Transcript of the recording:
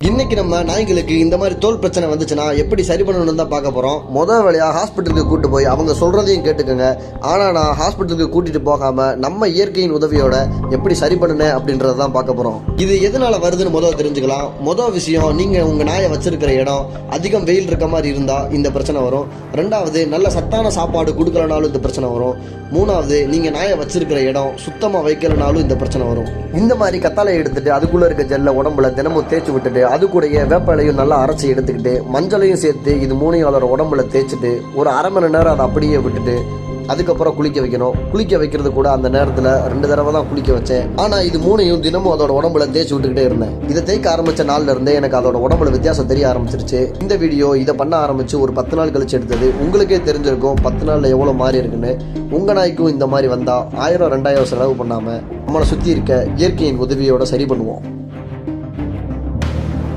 இன்னைக்கு நம்ம நாய்களுக்கு இந்த மாதிரி தோல் பிரச்சனை வந்துச்சுன்னா எப்படி சரி பண்ணணும்னு தான் பார்க்க போறோம். முதல் வழியா ஹாஸ்பிட்டலுக்கு கூட்டு போய் அவங்க சொல்றதையும் கேட்டுக்கோங்க. ஆனா நான் ஹாஸ்பிட்டலுக்கு கூட்டிட்டு போகாம நம்ம இயற்கையின் உதவியோட எப்படி சரி பண்ணுனேன் அப்படின்றத தான் பார்க்க போறோம். இது எதனால வருதுன்னு முதல்ல தெரிஞ்சுக்கலாம். முதல் விஷயம், நீங்க உங்க நாயை வச்சிருக்கிற இடம் அதிகம் வெயில் இருக்க மாதிரி இருந்தா இந்த பிரச்சனை வரும். ரெண்டாவது, நல்ல சத்தான சாப்பாடு கொடுக்கலனாலும் இந்த பிரச்சனை வரும். மூணாவது, நீங்க நாயை வச்சிருக்கிற இடம் சுத்தமா வைக்கலனாலும் இந்த பிரச்சனை வரும். இந்த மாதிரி கத்தாழை எடுத்துட்டு அதுக்குள்ள இருக்க ஜெல்ல உடம்புல தினமும் தேய்ச்சி விட்டுட்டு அது கூடயே வேப்பலையும் நல்லா அரைச்சி எடுத்துக்கிட்டு மஞ்சளையும் சேர்த்து இது மூணையும் அதோட உடம்புல தேய்ச்சிட்டு ஒரு அரை மணி நேரம் அதை அப்படியே விட்டுட்டு அதுக்கப்புறம் குளிக்க வைக்கணும். குளிக்க வைக்கிறது கூட அந்த நேரத்தில் 2 தடவை தான் குளிக்க வச்சேன். ஆனால் இது மூணையும் தினமும் அதோட உடம்புல தேய்ச்சி விட்டுக்கிட்டே இருந்தேன். இதை தேய்க்க ஆரம்பித்த நாள்ல இருந்தே எனக்கு அதோட உடம்புல வித்தியாசம் தெரிய ஆரம்பிச்சிருச்சு. இந்த வீடியோ இதை பண்ண ஆரம்பிச்சு ஒரு 10 நாள் கழிச்சு எடுத்தது. உங்களுக்கே தெரிஞ்சிருக்கும் 10 நாளில் எவ்வளோ மாறி இருக்குன்னு. உங்கள் நாய்க்கும் இந்த மாதிரி வந்தால் 1000 2000 செலவு பண்ணாமல் நம்மளை சுற்றி இருக்க இயற்கையின் உதவியோட சரி பண்ணுவோம்.